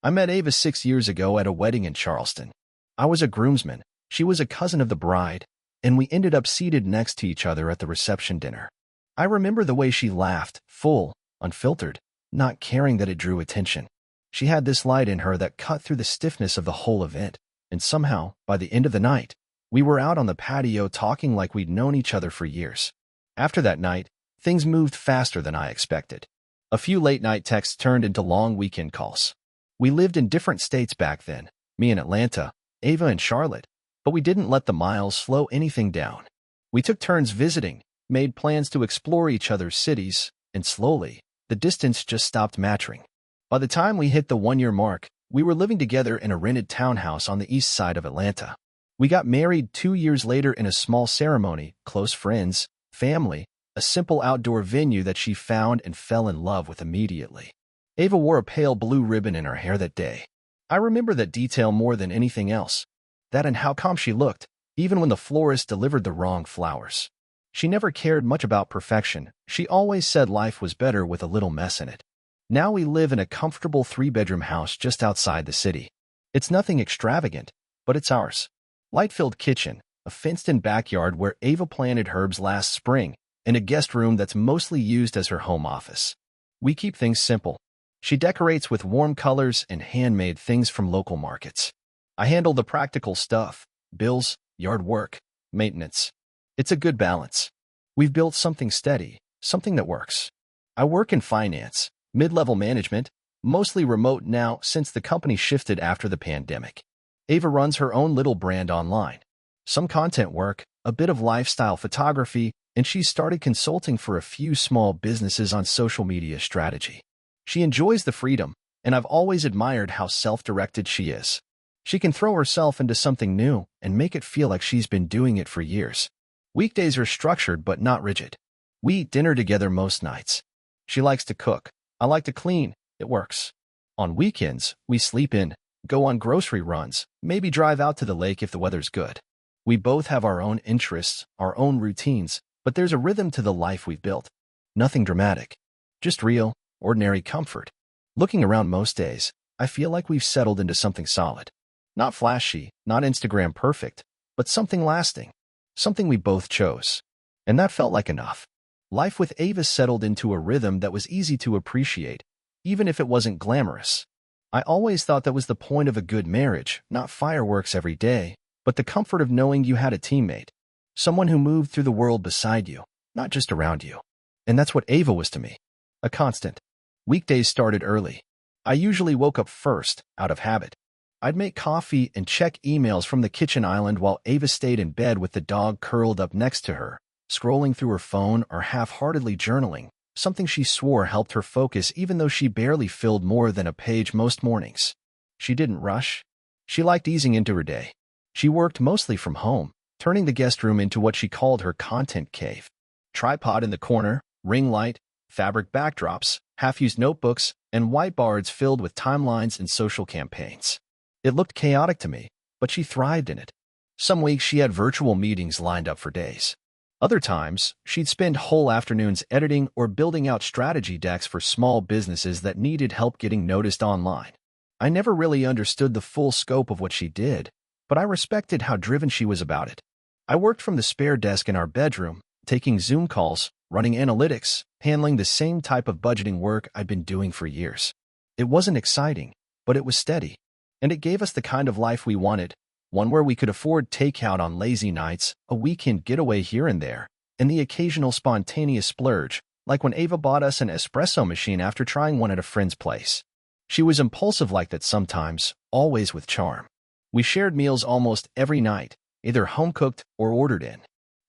I met Ava 6 years ago at a wedding in Charleston. I was a groomsman, she was a cousin of the bride, and we ended up seated next to each other at the reception dinner. I remember the way she laughed, full, unfiltered, not caring that it drew attention. She had this light in her that cut through the stiffness of the whole event, and somehow, by the end of the night, we were out on the patio talking like we'd known each other for years. After that night, things moved faster than I expected. A few late-night texts turned into long weekend calls. We lived in different states back then, me in Atlanta, Ava in Charlotte, but we didn't let the miles slow anything down. We took turns visiting, made plans to explore each other's cities, and slowly, the distance just stopped mattering. By the time we hit the 1-year mark, we were living together in a rented townhouse on the east side of Atlanta. We got married 2 years later in a small ceremony, close friends, family, a simple outdoor venue that she found and fell in love with immediately. Ava wore a pale blue ribbon in her hair that day. I remember that detail more than anything else. That and how calm she looked, even when the florist delivered the wrong flowers. She never cared much about perfection. She always said life was better with a little mess in it. Now we live in a comfortable 3-bedroom house just outside the city. It's nothing extravagant, but it's ours. Light-filled kitchen, a fenced-in backyard where Ava planted herbs last spring, and a guest room that's mostly used as her home office. We keep things simple. She decorates with warm colors and handmade things from local markets. I handle the practical stuff, bills, yard work, maintenance. It's a good balance. We've built something steady, something that works. I work in finance, mid-level management, mostly remote now since the company shifted after the pandemic. Ava runs her own little brand online. Some content work, a bit of lifestyle photography, and she's started consulting for a few small businesses on social media strategy. She enjoys the freedom, and I've always admired how self-directed she is. She can throw herself into something new and make it feel like she's been doing it for years. Weekdays are structured but not rigid. We eat dinner together most nights. She likes to cook. I like to clean. It works. On weekends, we sleep in, go on grocery runs, maybe drive out to the lake if the weather's good. We both have our own interests, our own routines, but there's a rhythm to the life we've built. Nothing dramatic. Just real, ordinary comfort. Looking around most days, I feel like we've settled into something solid. Not flashy, not Instagram perfect, but something lasting. Something we both chose. And that felt like enough. Life with Ava settled into a rhythm that was easy to appreciate, even if it wasn't glamorous. I always thought that was the point of a good marriage, not fireworks every day, but the comfort of knowing you had a teammate. Someone who moved through the world beside you, not just around you. And that's what Ava was to me. A constant. Weekdays started early. I usually woke up first, out of habit. I'd make coffee and check emails from the kitchen island while Ava stayed in bed with the dog curled up next to her, scrolling through her phone or half-heartedly journaling, something she swore helped her focus even though she barely filled more than a page most mornings. She didn't rush. She liked easing into her day. She worked mostly from home, turning the guest room into what she called her content cave. Tripod in the corner, ring light, fabric backdrops, half-used notebooks, and whiteboards filled with timelines and social campaigns. It looked chaotic to me, but she thrived in it. Some weeks she had virtual meetings lined up for days. Other times, she'd spend whole afternoons editing or building out strategy decks for small businesses that needed help getting noticed online. I never really understood the full scope of what she did, but I respected how driven she was about it. I worked from the spare desk in our bedroom, taking Zoom calls, running analytics, handling the same type of budgeting work I'd been doing for years. It wasn't exciting, but it was steady. And it gave us the kind of life we wanted, one where we could afford takeout on lazy nights, a weekend getaway here and there, and the occasional spontaneous splurge, like when Ava bought us an espresso machine after trying one at a friend's place. She was impulsive like that sometimes, always with charm. We shared meals almost every night, either home-cooked or ordered in.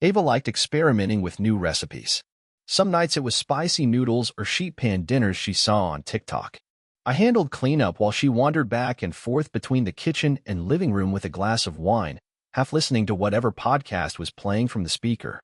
Ava liked experimenting with new recipes. Some nights it was spicy noodles or sheet pan dinners she saw on TikTok. I handled cleanup while she wandered back and forth between the kitchen and living room with a glass of wine, half listening to whatever podcast was playing from the speaker.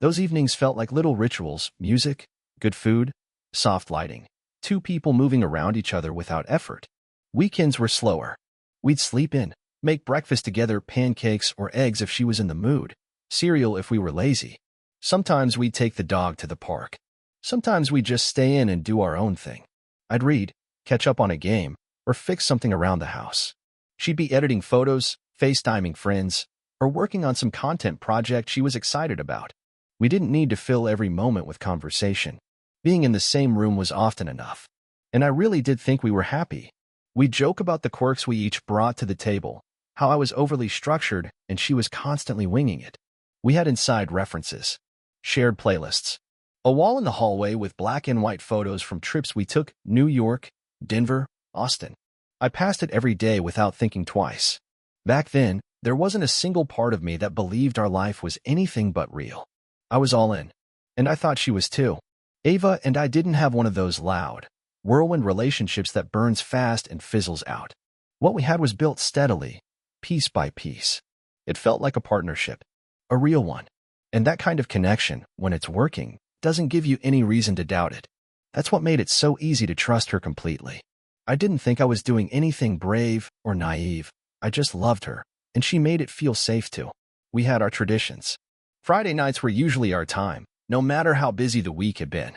Those evenings felt like little rituals: music, good food, soft lighting, two people moving around each other without effort. Weekends were slower. We'd sleep in, make breakfast together, pancakes or eggs if she was in the mood, cereal if we were lazy. Sometimes we'd take the dog to the park. Sometimes we'd just stay in and do our own thing. I'd read, catch up on a game, or fix something around the house. She'd be editing photos, FaceTiming friends, or working on some content project she was excited about. We didn't need to fill every moment with conversation. Being in the same room was often enough. And I really did think we were happy. We'd joke about the quirks we each brought to the table, how I was overly structured and she was constantly winging it. We had inside references, shared playlists, a wall in the hallway with black and white photos from trips we took: New York, Denver, Austin. I passed it every day without thinking twice. Back then, there wasn't a single part of me that believed our life was anything but real. I was all in, and I thought she was too. Ava and I didn't have one of those loud, whirlwind relationships that burns fast and fizzles out. What we had was built steadily, piece by piece. It felt like a partnership, a real one. And that kind of connection, when it's working, doesn't give you any reason to doubt it. That's what made it so easy to trust her completely. I didn't think I was doing anything brave or naive. I just loved her, and she made it feel safe too. We had our traditions. Friday nights were usually our time, no matter how busy the week had been.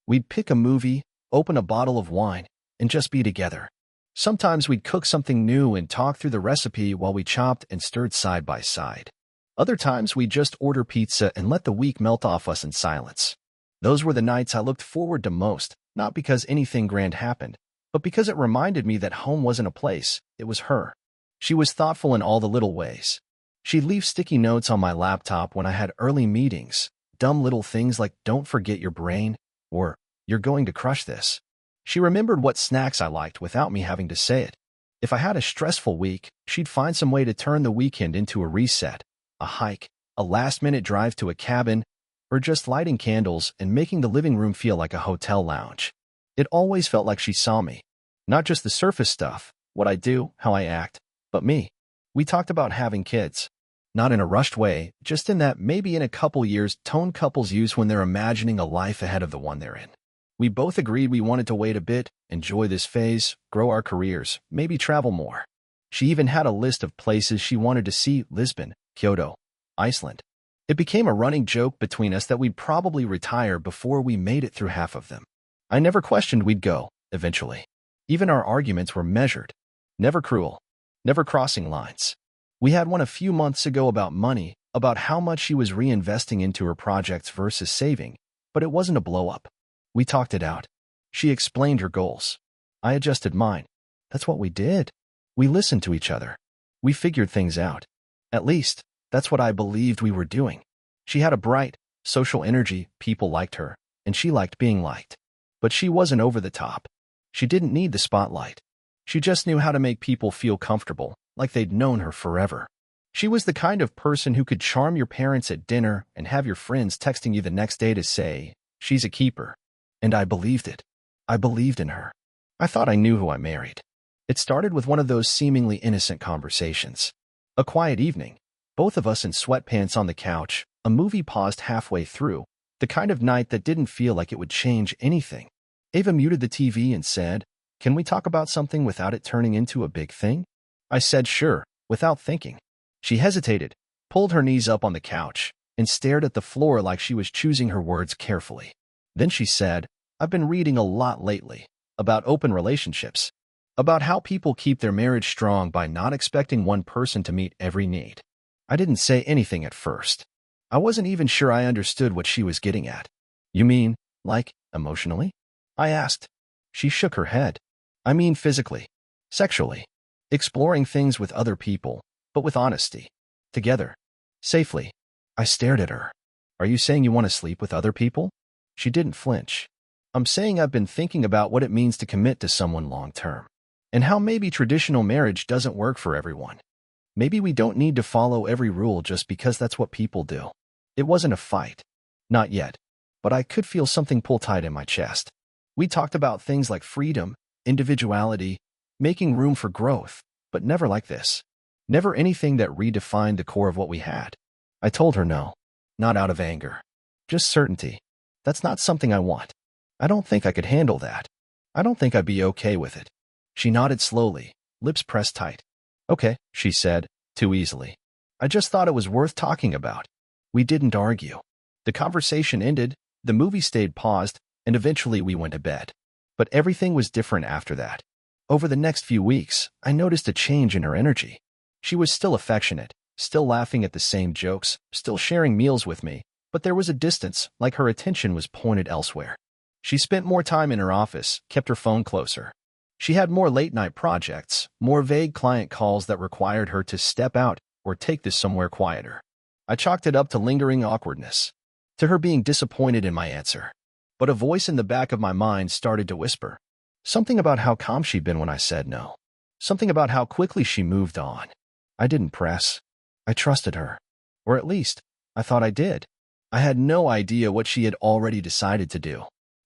We'd pick a movie, open a bottle of wine, and just be together. Sometimes we'd cook something new and talk through the recipe while we chopped and stirred side by side. Other times we'd just order pizza and let the week melt off us in silence. Those were the nights I looked forward to most, not because anything grand happened, but because it reminded me that home wasn't a place, it was her. She was thoughtful in all the little ways. She'd leave sticky notes on my laptop when I had early meetings, dumb little things like "don't forget your brain" or "you're going to crush this." She remembered what snacks I liked without me having to say it. If I had a stressful week, she'd find some way to turn the weekend into a reset, a hike, a last-minute drive to a cabin, or just lighting candles and making the living room feel like a hotel lounge. It always felt like she saw me. Not just the surface stuff, what I do, how I act, but me. We talked about having kids. Not in a rushed way, just in that maybe in a couple years tone couples use when they're imagining a life ahead of the one they're in. We both agreed we wanted to wait a bit, enjoy this phase, grow our careers, maybe travel more. She even had a list of places she wanted to see: Lisbon, Kyoto, Iceland. It became a running joke between us that we'd probably retire before we made it through half of them. I never questioned we'd go, eventually. Even our arguments were measured, never cruel, never crossing lines. We had one a few months ago about money, about how much she was reinvesting into her projects versus saving, but it wasn't a blow-up. We talked it out. She explained her goals. I adjusted mine. That's what we did. We listened to each other. We figured things out. At least, that's what I believed we were doing. She had a bright, social energy, people liked her, and she liked being liked. But she wasn't over the top. She didn't need the spotlight. She just knew how to make people feel comfortable, like they'd known her forever. She was the kind of person who could charm your parents at dinner and have your friends texting you the next day to say, "She's a keeper." And I believed it. I believed in her. I thought I knew who I married. It started with one of those seemingly innocent conversations. A quiet evening, both of us in sweatpants on the couch, a movie paused halfway through, the kind of night that didn't feel like it would change anything. Ava muted the TV and said, "Can we talk about something without it turning into a big thing?" I said sure, without thinking. She hesitated, pulled her knees up on the couch, and stared at the floor like she was choosing her words carefully. Then she said, "I've been reading a lot lately about open relationships, about how people keep their marriage strong by not expecting one person to meet every need." I didn't say anything at first. I wasn't even sure I understood what she was getting at. "You mean, like, emotionally?" I asked. She shook her head. "I mean physically, sexually, exploring things with other people, but with honesty, together, safely." I stared at her. "Are you saying you want to sleep with other people?" She didn't flinch. "I'm saying I've been thinking about what it means to commit to someone long-term, and how maybe traditional marriage doesn't work for everyone. Maybe we don't need to follow every rule just because that's what people do." It wasn't a fight. Not yet. But I could feel something pull tight in my chest. We talked about things like freedom, individuality, making room for growth, but never like this. Never anything that redefined the core of what we had. I told her no. Not out of anger. Just certainty. That's not something I want. I don't think I could handle that. I don't think I'd be okay with it. She nodded slowly, lips pressed tight. "Okay," she said, too easily. "I just thought it was worth talking about." We didn't argue. The conversation ended, the movie stayed paused, and eventually we went to bed. But everything was different after that. Over the next few weeks, I noticed a change in her energy. She was still affectionate, still laughing at the same jokes, still sharing meals with me, but there was a distance, like her attention was pointed elsewhere. She spent more time in her office, kept her phone closer. She had more late-night projects, more vague client calls that required her to step out or take this somewhere quieter. I chalked it up to lingering awkwardness, to her being disappointed in my answer. But a voice in the back of my mind started to whisper. Something about how calm she'd been when I said no. Something about how quickly she moved on. I didn't press. I trusted her. Or at least, I thought I did. I had no idea what she had already decided to do.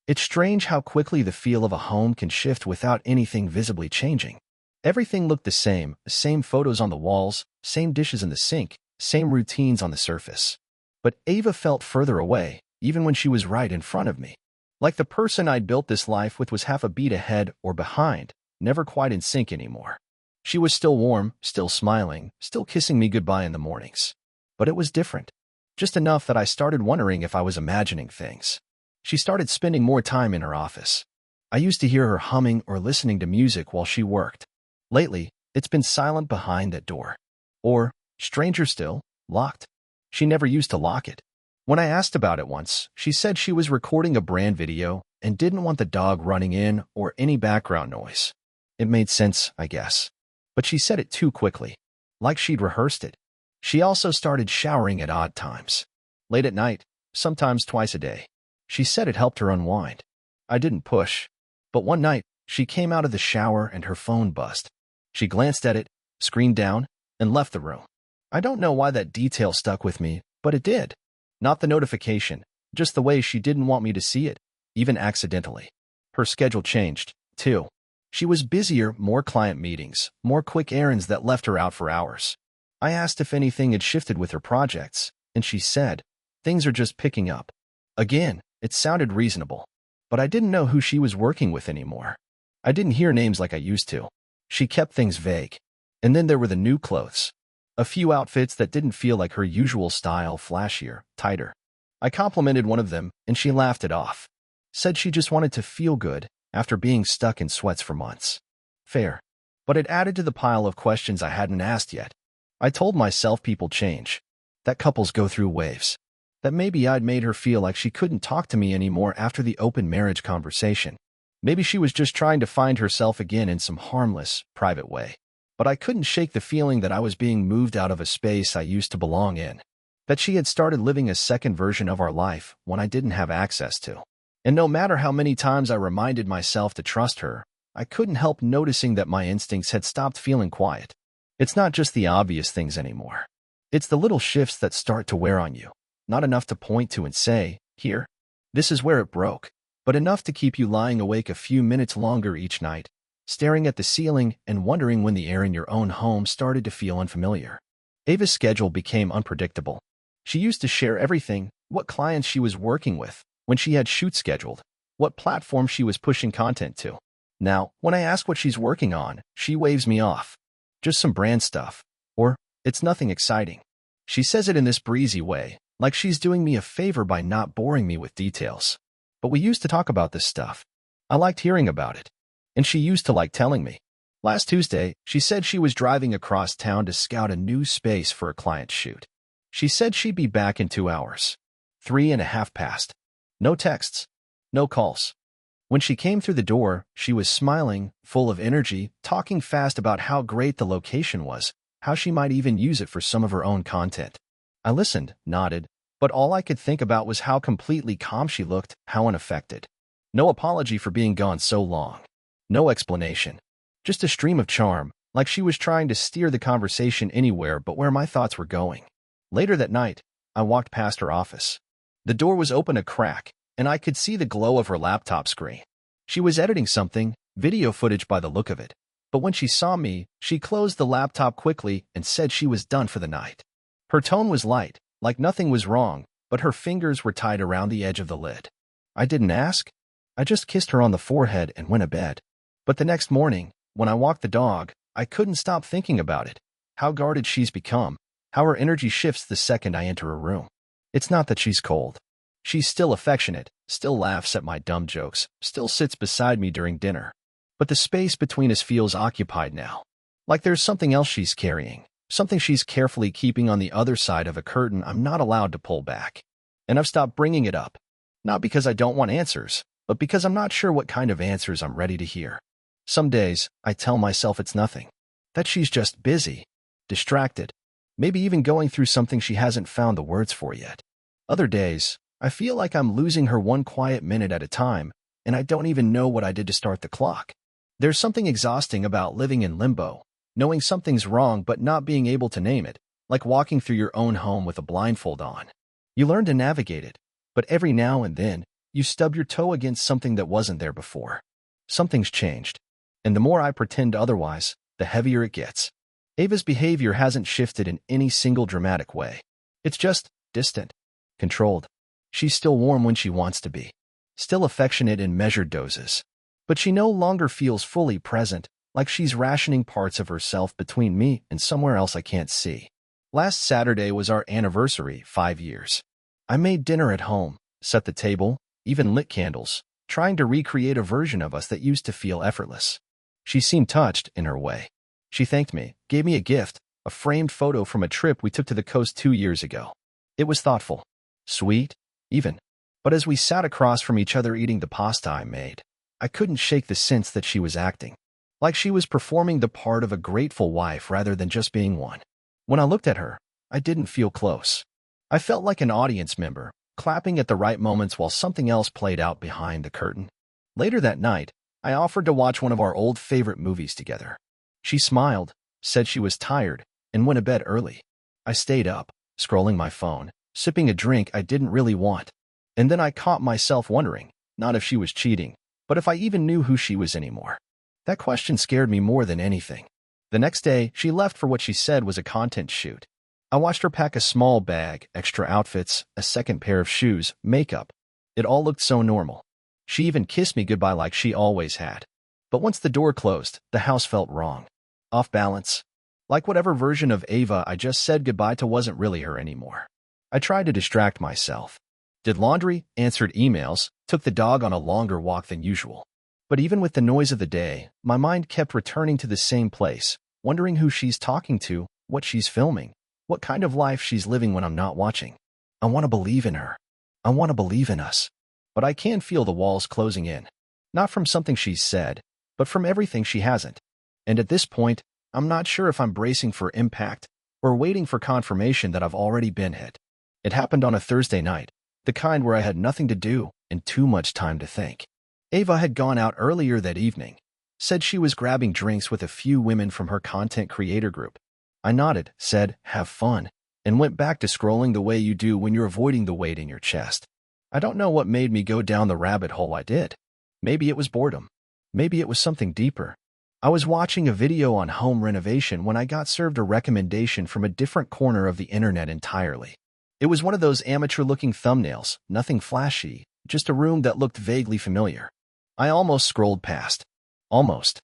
It's strange how quickly the feel of a home can shift without anything visibly changing. Everything looked the same photos on the walls, same dishes in the sink, same routines on the surface. But Ava felt further away, even when she was right in front of me. Like the person I'd built this life with was half a beat ahead or behind, never quite in sync anymore. She was still warm, still smiling, still kissing me goodbye in the mornings. But it was different. Just enough that I started wondering if I was imagining things. She started spending more time in her office. I used to hear her humming or listening to music while she worked. Lately, it's been silent behind that door. Or, stranger still, locked. She never used to lock it. When I asked about it once, she said she was recording a brand video and didn't want the dog running in or any background noise. It made sense, I guess. But she said it too quickly, like she'd rehearsed it. She also started showering at odd times. Late at night, sometimes twice a day. She said it helped her unwind. I didn't push. But one night, she came out of the shower and her phone buzzed. She glanced at it, screened down, and left the room. I don't know why that detail stuck with me, but it did. Not the notification, just the way she didn't want me to see it, even accidentally. Her schedule changed, too. She was busier, more client meetings, more quick errands that left her out for hours. I asked if anything had shifted with her projects, and she said, "Things are just picking up." Again, it sounded reasonable, but I didn't know who she was working with anymore. I didn't hear names like I used to. She kept things vague. And then there were the new clothes. A few outfits that didn't feel like her usual style, flashier, tighter. I complimented one of them, and she laughed it off. Said she just wanted to feel good after being stuck in sweats for months. Fair. But it added to the pile of questions I hadn't asked yet. I told myself people change. That couples go through waves. That maybe I'd made her feel like she couldn't talk to me anymore after the open marriage conversation. Maybe she was just trying to find herself again in some harmless, private way. But I couldn't shake the feeling that I was being moved out of a space I used to belong in. That she had started living a second version of our life when I didn't have access to. And no matter how many times I reminded myself to trust her, I couldn't help noticing that my instincts had stopped feeling quiet. It's not just the obvious things anymore. It's the little shifts that start to wear on you. Not enough to point to and say, "Here, this is where it broke," but enough to keep you lying awake a few minutes longer each night, staring at the ceiling and wondering when the air in your own home started to feel unfamiliar. Ava's schedule became unpredictable. She used to share everything, what clients she was working with, when she had shoots scheduled, what platform she was pushing content to. Now, when I ask what she's working on, she waves me off. Just some brand stuff. Or, it's nothing exciting. She says it in this breezy way, like she's doing me a favor by not boring me with details. But we used to talk about this stuff. I liked hearing about it. And she used to like telling me. Last Tuesday, she said she was driving across town to scout a new space for a client shoot. She said she'd be back in 2 hours. 3.5 passed. No texts. No calls. When she came through the door, she was smiling, full of energy, talking fast about how great the location was, how she might even use it for some of her own content. I listened, nodded, but all I could think about was how completely calm she looked, how unaffected. No apology for being gone so long. No explanation. Just a stream of charm, like she was trying to steer the conversation anywhere but where my thoughts were going. Later that night, I walked past her office. The door was open a crack, and I could see the glow of her laptop screen. She was editing something, video footage by the look of it. But when she saw me, she closed the laptop quickly and said she was done for the night. Her tone was light, like nothing was wrong, but her fingers were tied around the edge of the lid. I didn't ask. I just kissed her on the forehead and went to bed. But the next morning, when I walked the dog, I couldn't stop thinking about it. How guarded she's become, how her energy shifts the second I enter a room. It's not that she's cold. She's still affectionate, still laughs at my dumb jokes, still sits beside me during dinner. but the space between us feels occupied now. Like there's something else she's carrying, something she's carefully keeping on the other side of a curtain I'm not allowed to pull back. And I've stopped bringing it up. Not because I don't want answers, but because I'm not sure what kind of answers I'm ready to hear. Some days, I tell myself it's nothing. That she's just busy, distracted, maybe even going through something she hasn't found the words for yet. Other days, I feel like I'm losing her one quiet minute at a time, and I don't even know what I did to start the clock. There's something exhausting about living in limbo, knowing something's wrong but not being able to name it, like walking through your own home with a blindfold on. You learn to navigate it, but every now and then, you stub your toe against something that wasn't there before. Something's changed, and the more I pretend otherwise, the heavier it gets. Ava's behavior hasn't shifted in any single dramatic way. It's just distant, controlled. She's still warm when she wants to be, still affectionate in measured doses. But she no longer feels fully present, like she's rationing parts of herself between me and somewhere else I can't see. Last Saturday was our anniversary, 5 years. I made dinner at home, set the table, even lit candles, trying to recreate a version of us that used to feel effortless. She seemed touched in her way. She thanked me, gave me a gift, a framed photo from a trip we took to the coast 2 years ago. It was thoughtful, sweet, even. But as we sat across from each other eating the pasta I made, I couldn't shake the sense that she was acting. Like she was performing the part of a grateful wife rather than just being one. When I looked at her, I didn't feel close. I felt like an audience member, clapping at the right moments while something else played out behind the curtain. Later that night, I offered to watch one of our old favorite movies together. She smiled, said she was tired, and went to bed early. I stayed up, scrolling my phone, sipping a drink I didn't really want. And then I caught myself wondering, not if she was cheating, but if I even knew who she was anymore. That question scared me more than anything. The next day, she left for what she said was a content shoot. I watched her pack a small bag, extra outfits, a second pair of shoes, makeup. It all looked so normal. She even kissed me goodbye like she always had. But once the door closed, the house felt wrong. Off balance. Like whatever version of Ava I just said goodbye to wasn't really her anymore. I tried to distract myself. Did laundry, answered emails, took the dog on a longer walk than usual. But even with the noise of the day, my mind kept returning to the same place, wondering who she's talking to, what she's filming, what kind of life she's living when I'm not watching. I want to believe in her. I want to believe in us. But I can feel the walls closing in. Not from something she's said, but from everything she hasn't. And at this point, I'm not sure if I'm bracing for impact or waiting for confirmation that I've already been hit. It happened on a Thursday night, the kind where I had nothing to do and too much time to think. Ava had gone out earlier that evening, said she was grabbing drinks with a few women from her content creator group. I nodded, said, "Have fun," and went back to scrolling the way you do when you're avoiding the weight in your chest. I don't know what made me go down the rabbit hole I did. Maybe it was boredom. Maybe it was something deeper. I was watching a video on home renovation when I got served a recommendation from a different corner of the internet entirely. It was one of those amateur-looking thumbnails, nothing flashy, just a room that looked vaguely familiar. I almost scrolled past. Almost.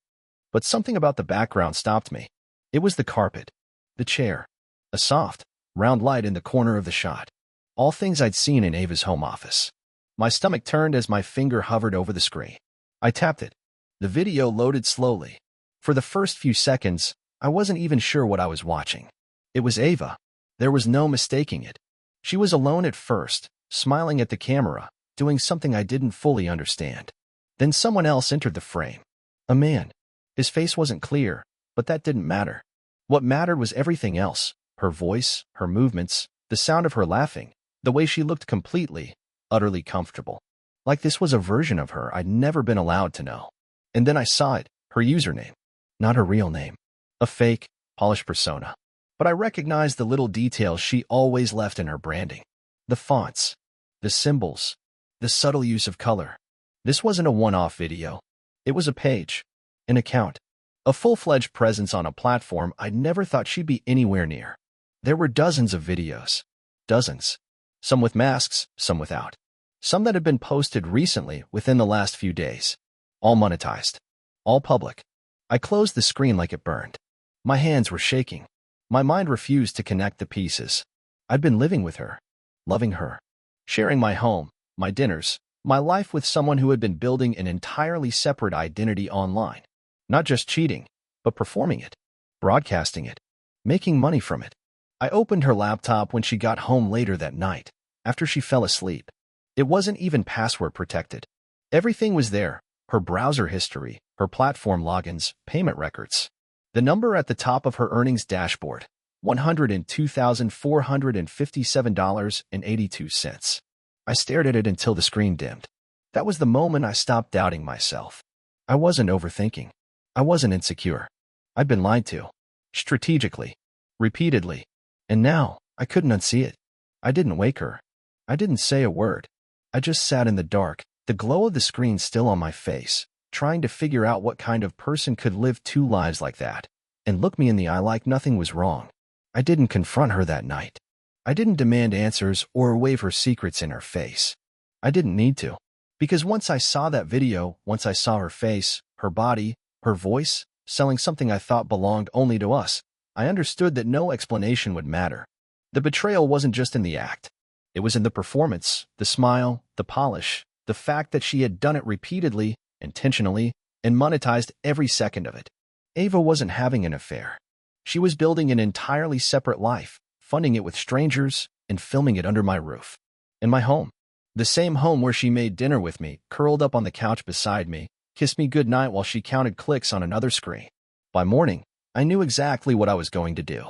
But something about the background stopped me. It was the carpet, the chair, a soft, round light in the corner of the shot. All things I'd seen in Ava's home office. My stomach turned as my finger hovered over the screen. I tapped it. The video loaded slowly. For the first few seconds, I wasn't even sure what I was watching. It was Ava. There was no mistaking it. She was alone at first, smiling at the camera, doing something I didn't fully understand. Then someone else entered the frame. A man. His face wasn't clear, but that didn't matter. What mattered was everything else. Her voice, her movements, the sound of her laughing, the way she looked completely, utterly comfortable. Like this was a version of her I'd never been allowed to know. And then I saw it, her username. Not her real name. A fake, polished persona. But I recognized the little details she always left in her branding. The fonts, the symbols, the subtle use of color. This wasn't a one-off video. It was a page, an account, a full-fledged presence on a platform I'd never thought she'd be anywhere near. There were dozens of videos. Dozens. Some with masks, some without. Some that had been posted recently within the last few days. All monetized. All public. I closed the screen like it burned. My hands were shaking. My mind refused to connect the pieces. I'd been living with her, loving her, sharing my home, my dinners, My life with someone who had been building an entirely separate identity online. Not just cheating, but performing it, broadcasting it, making money from it. I opened her laptop when she got home later that night, after she fell asleep. It wasn't even password protected. Everything was there: her browser history, her platform logins, payment records. The number at the top of her earnings dashboard, $102,457.82. I stared at it until the screen dimmed. That was the moment I stopped doubting myself. I wasn't overthinking. I wasn't insecure. I'd been lied to. Strategically. Repeatedly. And now, I couldn't unsee it. I didn't wake her. I didn't say a word. I just sat in the dark, the glow of the screen still on my face, trying to figure out what kind of person could live two lives like that, and look me in the eye like nothing was wrong. I didn't confront her that night. I didn't demand answers or wave her secrets in her face. I didn't need to. Because once I saw that video, once I saw her face, her body, her voice, selling something I thought belonged only to us, I understood that no explanation would matter. The betrayal wasn't just in the act. It was in the performance, the smile, the polish, the fact that she had done it repeatedly, intentionally, and monetized every second of it. Ava wasn't having an affair. She was building an entirely separate life, funding it with strangers, and filming it under my roof. In my home. The same home where she made dinner with me, curled up on the couch beside me, kissed me goodnight while she counted clicks on another screen. By morning, I knew exactly what I was going to do.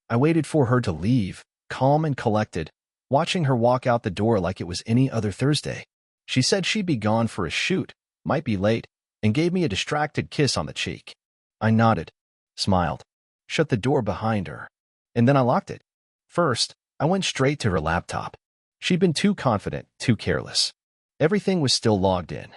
I waited for her to leave, calm and collected, watching her walk out the door like it was any other Thursday. She said she'd be gone for a shoot, might be late, and gave me a distracted kiss on the cheek. I nodded, smiled, shut the door behind her, and then I locked it. First, I went straight to her laptop. She'd been too confident, too careless. Everything was still logged in.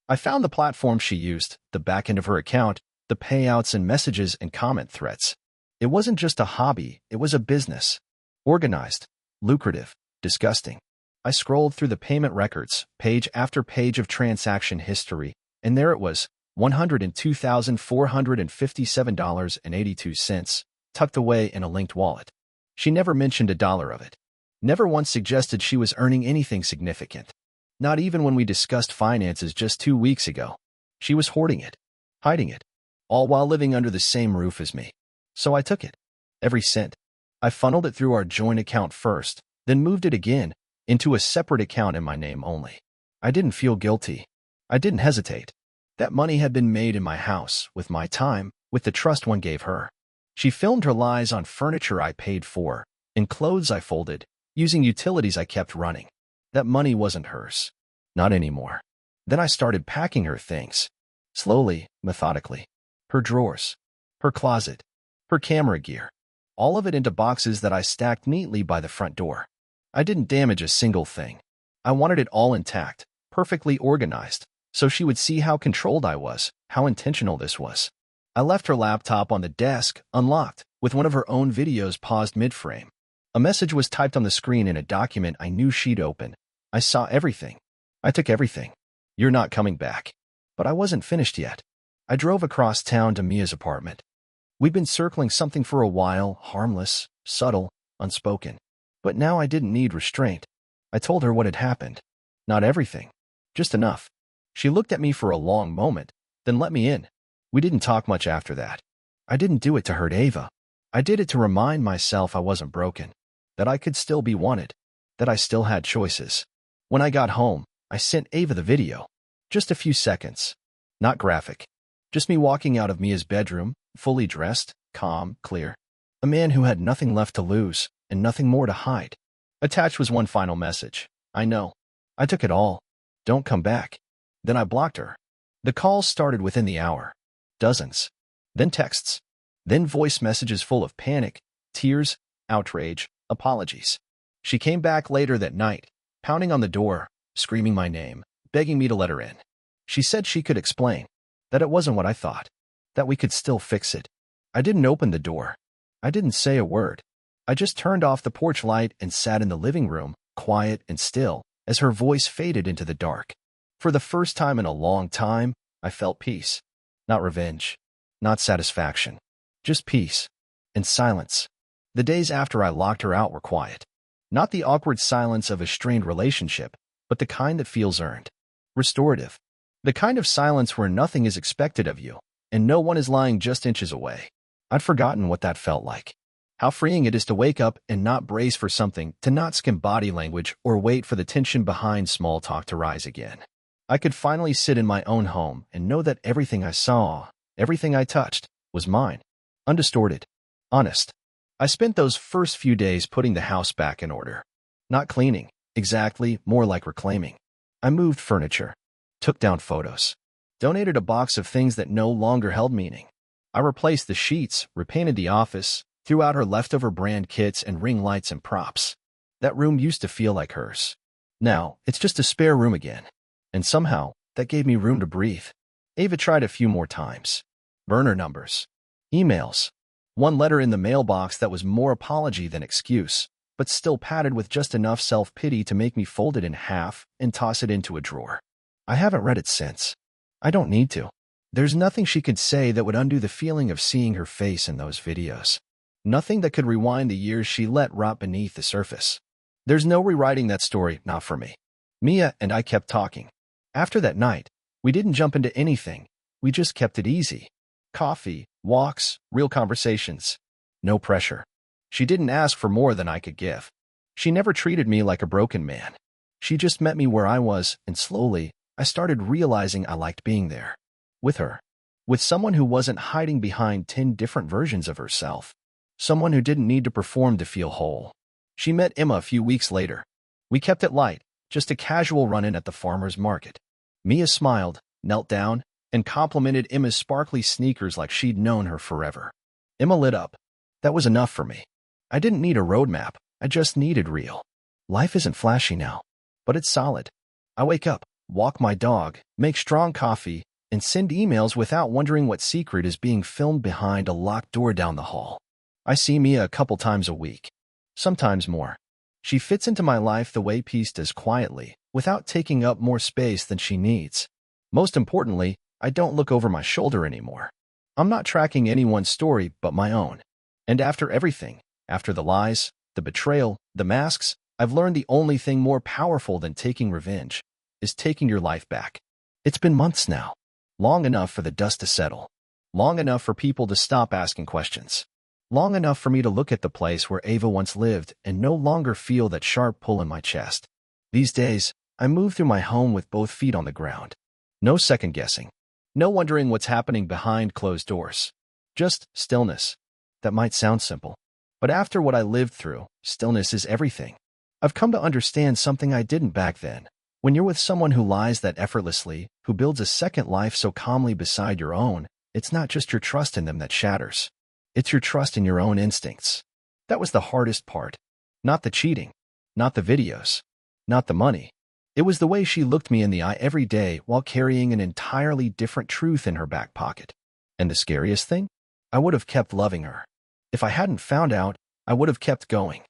I found the platform she used, the back end of her account, the payouts and messages and comment threads. It wasn't just a hobby, it was a business. Organized, lucrative, disgusting. I scrolled through the payment records, page after page of transaction history, and there it was, $102,457.82, tucked away in a linked wallet. She never mentioned a dollar of it. Never once suggested she was earning anything significant. Not even when we discussed finances just 2 weeks ago. She was hoarding it, hiding it, all while living under the same roof as me. So I took it. Every cent. I funneled it through our joint account first, then moved it again into a separate account in my name only. I didn't feel guilty. I didn't hesitate. That money had been made in my house, with my time, with the trust one gave her. She filmed her lies on furniture I paid for, in clothes I folded, using utilities I kept running. That money wasn't hers. Not anymore. Then I started packing her things. Slowly, methodically. Her drawers. Her closet. Her camera gear. All of it into boxes that I stacked neatly by the front door. I didn't damage a single thing. I wanted it all intact, perfectly organized, so she would see how controlled I was, how intentional this was. I left her laptop on the desk, unlocked, with one of her own videos paused mid-frame. A message was typed on the screen in a document I knew she'd open. I saw everything. I took everything. You're not coming back. But I wasn't finished yet. I drove across town to Mia's apartment. We'd been circling something for a while, harmless, subtle, unspoken. But now I didn't need restraint. I told her what had happened. Not everything. Just enough. She looked at me for a long moment, then let me in. We didn't talk much after that. I didn't do it to hurt Ava. I did it to remind myself I wasn't broken. That I could still be wanted. That I still had choices. When I got home, I sent Ava the video. Just a few seconds. Not graphic. Just me walking out of Mia's bedroom, fully dressed, calm, clear. A man who had nothing left to lose, and nothing more to hide. Attached was one final message. I know. I took it all. Don't come back. Then I blocked her. The calls started within the hour. Dozens. Then texts. Then voice messages full of panic, tears, outrage, apologies. She came back later that night, pounding on the door, screaming my name, begging me to let her in. She said she could explain. That it wasn't what I thought. That we could still fix it. I didn't open the door. I didn't say a word. I just turned off the porch light and sat in the living room, quiet and still, as her voice faded into the dark. For the first time in a long time, I felt peace. Not revenge. Not satisfaction. Just peace. And silence. The days after I locked her out were quiet. Not the awkward silence of a strained relationship, but the kind that feels earned. Restorative. The kind of silence where nothing is expected of you, and no one is lying just inches away. I'd forgotten what that felt like. How freeing it is to wake up and not brace for something, to not skim body language or wait for the tension behind small talk to rise again. I could finally sit in my own home and know that everything I saw, everything I touched, was mine. Undistorted. Honest. I spent those first few days putting the house back in order. Not cleaning, exactly, more like reclaiming. I moved furniture, took down photos, donated a box of things that no longer held meaning. I replaced the sheets, repainted the office, threw out her leftover brand kits and ring lights and props. That room used to feel like hers. Now, it's just a spare room again. And somehow, that gave me room to breathe. Ava tried a few more times. Burner numbers. Emails. One letter in the mailbox that was more apology than excuse, but still padded with just enough self-pity to make me fold it in half and toss it into a drawer. I haven't read it since. I don't need to. There's nothing she could say that would undo the feeling of seeing her face in those videos. Nothing that could rewind the years she let rot beneath the surface. There's no rewriting that story, not for me. Mia and I kept talking. After that night, we didn't jump into anything. We just kept it easy. Coffee, walks, real conversations. No pressure. She didn't ask for more than I could give. She never treated me like a broken man. She just met me where I was, and slowly, I started realizing I liked being there. With her. With someone who wasn't hiding behind 10 different versions of herself. Someone who didn't need to perform to feel whole. She met Emma a few weeks later. We kept it light, just a casual run-in at the farmer's market. Mia smiled, knelt down, and complimented Emma's sparkly sneakers like she'd known her forever. Emma lit up. That was enough for me. I didn't need a roadmap, I just needed real. Life isn't flashy now, but it's solid. I wake up, walk my dog, make strong coffee, and send emails without wondering what secret is being filmed behind a locked door down the hall. I see Mia a couple times a week, sometimes more. She fits into my life the way peace does quietly, without taking up more space than she needs. Most importantly, I don't look over my shoulder anymore. I'm not tracking anyone's story but my own. And after everything, after the lies, the betrayal, the masks, I've learned the only thing more powerful than taking revenge is taking your life back. It's been months now. Long enough for the dust to settle. Long enough for people to stop asking questions. Long enough for me to look at the place where Ava once lived and no longer feel that sharp pull in my chest. These days, I move through my home with both feet on the ground. No second guessing. No wondering what's happening behind closed doors. Just stillness. That might sound simple. But after what I lived through, stillness is everything. I've come to understand something I didn't back then. When you're with someone who lies that effortlessly, who builds a second life so calmly beside your own, it's not just your trust in them that shatters. It's your trust in your own instincts. That was the hardest part. Not the cheating. Not the videos. Not the money. It was the way she looked me in the eye every day while carrying an entirely different truth in her back pocket. And the scariest thing? I would have kept loving her. If I hadn't found out, I would have kept going.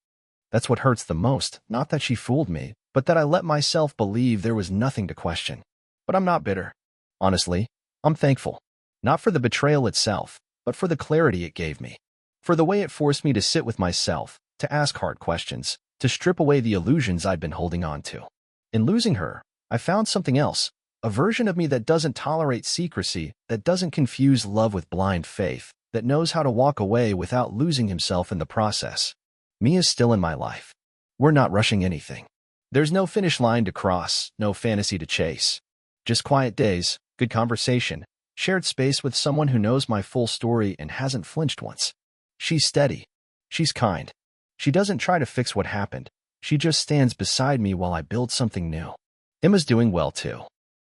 That's what hurts the most, not that she fooled me, but that I let myself believe there was nothing to question. But I'm not bitter. Honestly, I'm thankful. Not for the betrayal itself, but for the clarity it gave me. For the way it forced me to sit with myself, to ask hard questions, to strip away the illusions I'd been holding on to. In losing her, I found something else, a version of me that doesn't tolerate secrecy, that doesn't confuse love with blind faith, that knows how to walk away without losing himself in the process. Mia's still in my life. We're not rushing anything. There's no finish line to cross, no fantasy to chase. Just quiet days, good conversation, shared space with someone who knows my full story and hasn't flinched once. She's steady. She's kind. She doesn't try to fix what happened. She just stands beside me while I build something new. Emma's doing well too.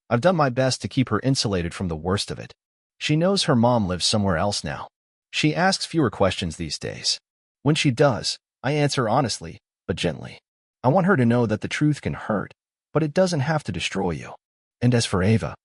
I've done my best to keep her insulated from the worst of it. She knows her mom lives somewhere else now. She asks fewer questions these days. When she does, I answer honestly, but gently. I want her to know that the truth can hurt, but it doesn't have to destroy you. And as for Ava,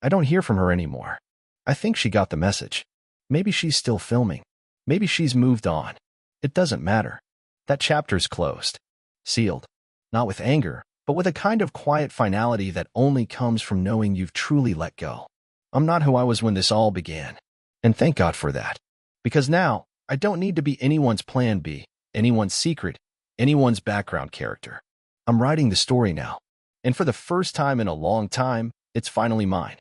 I don't hear from her anymore. I think she got the message. Maybe she's still filming. Maybe she's moved on. It doesn't matter. That chapter's closed. Sealed. Not with anger, but with a kind of quiet finality that only comes from knowing you've truly let go. I'm not who I was when this all began. And thank God for that. Because now, I don't need to be anyone's plan B, anyone's secret, anyone's background character. I'm writing the story now. And for the first time in a long time, it's finally mine.